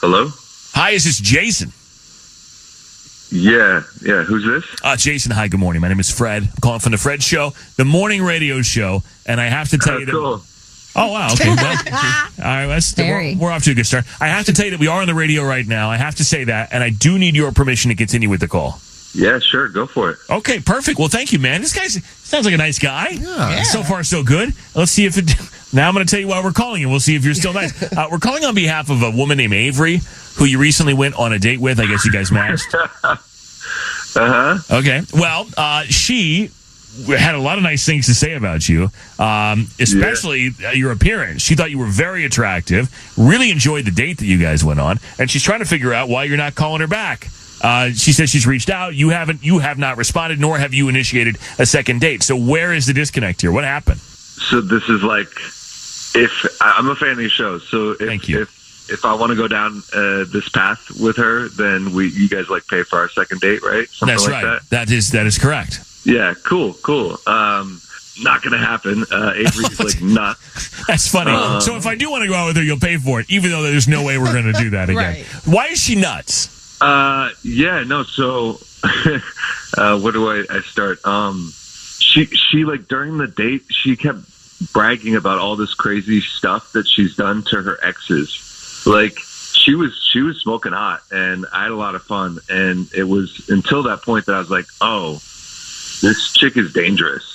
Hello? Hi, is this Jason? Yeah. Who's this? Jason, hi, good morning. My name is Fred. I'm calling from The Fred Show, the morning radio show, and I have to tell you that... Cool. Oh, wow, okay. Well, all right, we're off to a good start. I have to tell you that we are on the radio right now. I have to say that, and I do need your permission to continue with the call. Yeah, sure. Go for it. Okay, perfect. Well, thank you, man. This guy sounds like a nice guy. Yeah. So far, so good. Let's see if it... Now I'm going to tell you why we're calling you. We'll see if you're still nice. We're calling on behalf of a woman named Avery, who you recently went on a date with. I guess you guys matched. Uh-huh. Okay. Well, she had a lot of nice things to say about you, especially your appearance. She thought you were very attractive, really enjoyed the date that you guys went on, and she's trying to figure out why you're not calling her back. She says she's reached out. You have not responded, nor have you initiated a second date. So where is the disconnect here? What happened? So this is like, I'm a fan of your show, so Thank you. If I want to go down this path with her, then you guys like pay for our second date, right? Something That's like right. That is correct. Yeah, cool. Not gonna happen. Avery's like nuts. That's funny. So if I do want to go out with her, you'll pay for it, even though there's no way we're going to do that again. Right. Why is she nuts? So where do I start? She like during the date, she kept bragging about all this crazy stuff that she's done to her exes. Like she was smoking hot, and I had a lot of fun. And it was until that point that I was like, oh, this chick is dangerous.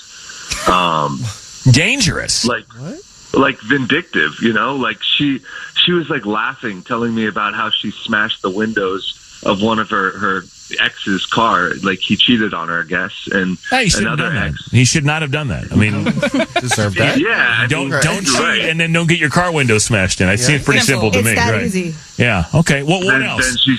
Dangerous? Like what? Like vindictive, you know? Like she was like laughing, telling me about how she smashed the windows of one of her ex's car. Like he cheated on her, I guess. And he another ex. He should not have done that. I mean, deserve that. Yeah. Don't cheat and then don't get your car window smashed in. It seems pretty simple to me. It's that right? easy. Yeah. Okay. Well, what else? Then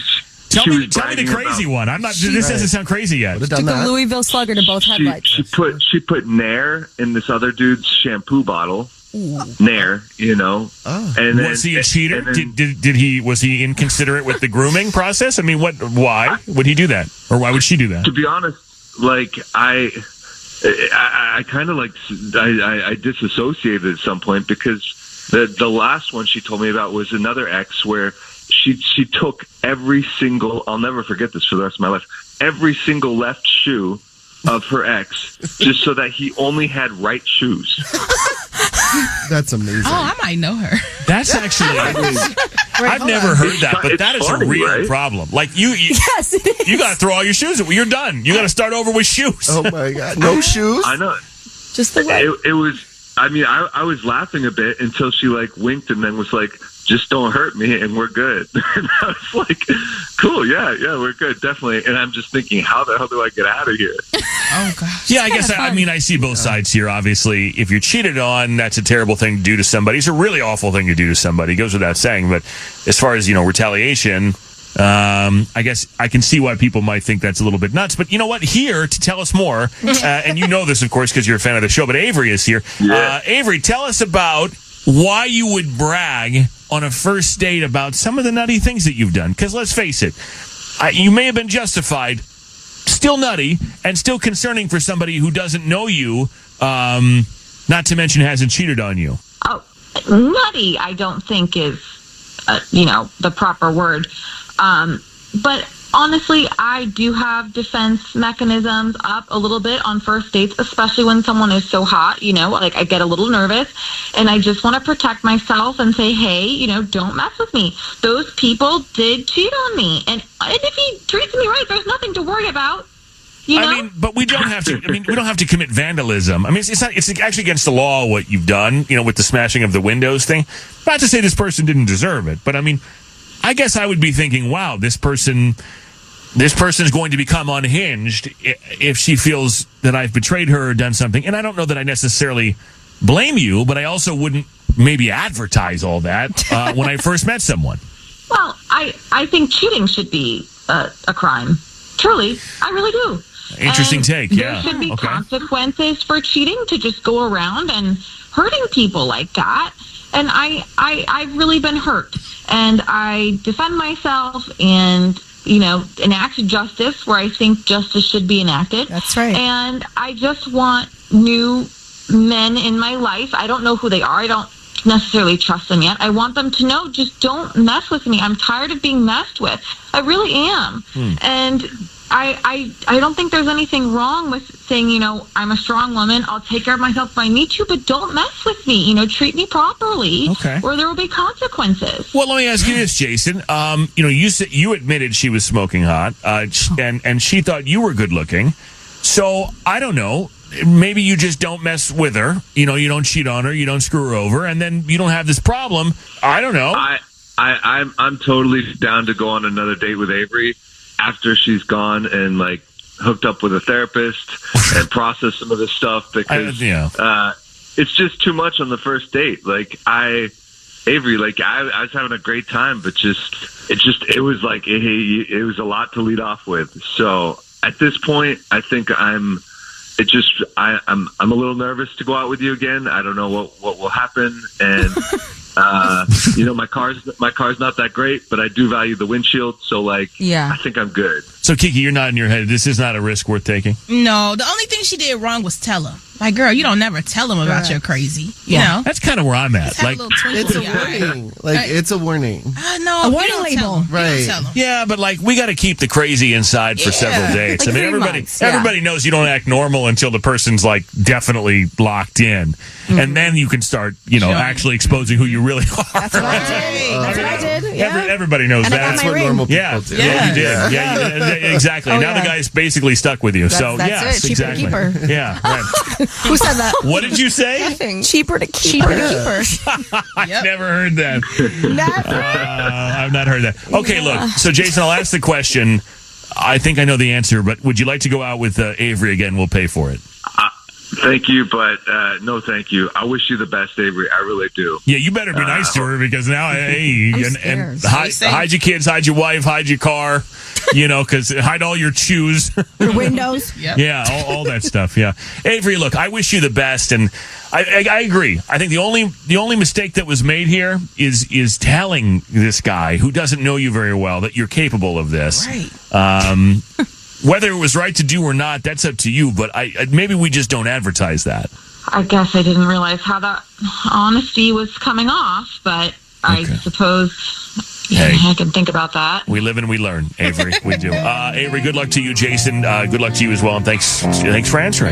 Tell me the crazy one. I'm not. This doesn't sound crazy yet. Took a Louisville Slugger to both headlights. She put Nair in this other dude's shampoo bottle. Ooh. Nair, you know. Oh. And then, was he a cheater? Was he inconsiderate with the grooming process? I mean, why would he do that, or why would she do that? To be honest, like I kind of like I disassociated at some point because the last one she told me about was another ex where she took every single, I'll never forget this for the rest of my life, every single left shoe of her ex just so that he only had right shoes. That's amazing. Oh, I might know her. That's actually, I've never heard that, but that is funny, a real problem. Like yes, it is. You got to throw all your shoes away. You're done. You got to start over with shoes. Oh my God, no shoes. I know. Just the way it was. I mean, I was laughing a bit until she like winked and then was like, "Just don't hurt me, and we're good." And I was like, "Cool, yeah, we're good, definitely." And I'm just thinking, how the hell do I get out of here? Oh gosh. Yeah, I guess. I mean, I see both sides here. Obviously, if you're cheated on, that's a terrible thing to do to somebody. It's a really awful thing to do to somebody. It goes without saying. But as far as retaliation, I guess I can see why people might think that's a little bit nuts. But you know what? Here to tell us more, and you know this, of course, because you're a fan of the show. But Avery is here. Yeah. Avery, tell us about why you would brag on a first date about some of the nutty things that you've done. Because let's face it, you may have been justified, still nutty, and still concerning for somebody who doesn't know you, not to mention hasn't cheated on you. Oh, nutty, I don't think is, the proper word. But honestly, I do have defense mechanisms up a little bit on first dates, especially when someone is so hot, like I get a little nervous and I just want to protect myself and say, hey, don't mess with me. Those people did cheat on me. And if he treats me right, there's nothing to worry about. I mean, but we don't have to. I mean, we don't have to commit vandalism. I mean, it's not. It's actually against the law what you've done. With the smashing of the windows thing. Not to say this person didn't deserve it, but I mean, I guess I would be thinking, wow, this person is going to become unhinged if she feels that I've betrayed her or done something. And I don't know that I necessarily blame you, but I also wouldn't maybe advertise all that when I first met someone. Well, I think cheating should be a crime. Truly, I really do. Interesting take, yeah. There should be consequences for cheating, to just go around and hurting people like that. And I've really been hurt. And I defend myself and, enact justice where I think justice should be enacted. That's right. And I just want new men in my life. I don't know who they are. I don't necessarily trust them yet. I want them to know, just don't mess with me. I'm tired of being messed with. I really am. And I don't think there's anything wrong with saying, you know, I'm a strong woman. I'll take care of myself if I need to, but don't mess with me. You know, treat me properly, or there will be consequences. Well, let me ask you this, Jason. You know, you admitted she was smoking hot, and she thought you were good looking. So I don't know. Maybe you just don't mess with her. You know, you don't cheat on her. You don't screw her over, and then you don't have this problem. I don't know. I'm totally down to go on another date with Avery after she's gone and like hooked up with a therapist and process some of this stuff, because it's just too much on the first date. Like Avery, like I was having a great time, but it was like it was a lot to lead off with. So at this point, I think I'm a little nervous to go out with you again. I don't know what will happen, and you know, my car's not that great, but I do value the windshield, so like I think I'm good. So Kiki, you're nodding your head. This is not a risk worth taking? No, the only thing she did wrong was tell him. Like, girl, you don't never tell him about your crazy. You know? That's kind of where I'm at. Like, it's a warning. Like, it's a warning. No, a warning label. Right. Yeah, but like, we got to keep the crazy inside for several dates. Like I mean, everybody knows you don't act normal until the person's like definitely locked in. And then you can start, you know, actually exposing who you really are. That's what I did. That's what I did. Yeah. Everybody knows And I that. got That's my what ring. normal people do. Yeah, you did. Yeah, you did. Exactly. Now the guy's basically stuck with you. So, That's yes, it. Cheaper exactly. to keep her. Yeah, right. Who said that? What did you say? Nothing. Cheaper to keep her. I've never heard that. Never. I've not heard that. Okay, look. So, Jason, I'll ask the question. I think I know the answer, but would you like to go out with Avery again? We'll pay for it. Thank you, but no thank you. I wish you the best, Avery. I really do. Yeah, you better be nice to her, because now, hey, and scared. hide your kids, hide your wife, hide your car, you know, because hide all your shoes. Your windows. Yeah, all that stuff. Yeah, Avery, look, I wish you the best, and I agree. I think the only mistake that was made here is telling this guy who doesn't know you very well that you're capable of this. Right. Whether it was right to do or not, that's up to you. But maybe we just don't advertise that. I guess I didn't realize how that honesty was coming off, but I suppose I can think about that. We live and we learn, Avery. We do. Avery, good luck to you. Jason, good luck to you as well. And thanks for answering.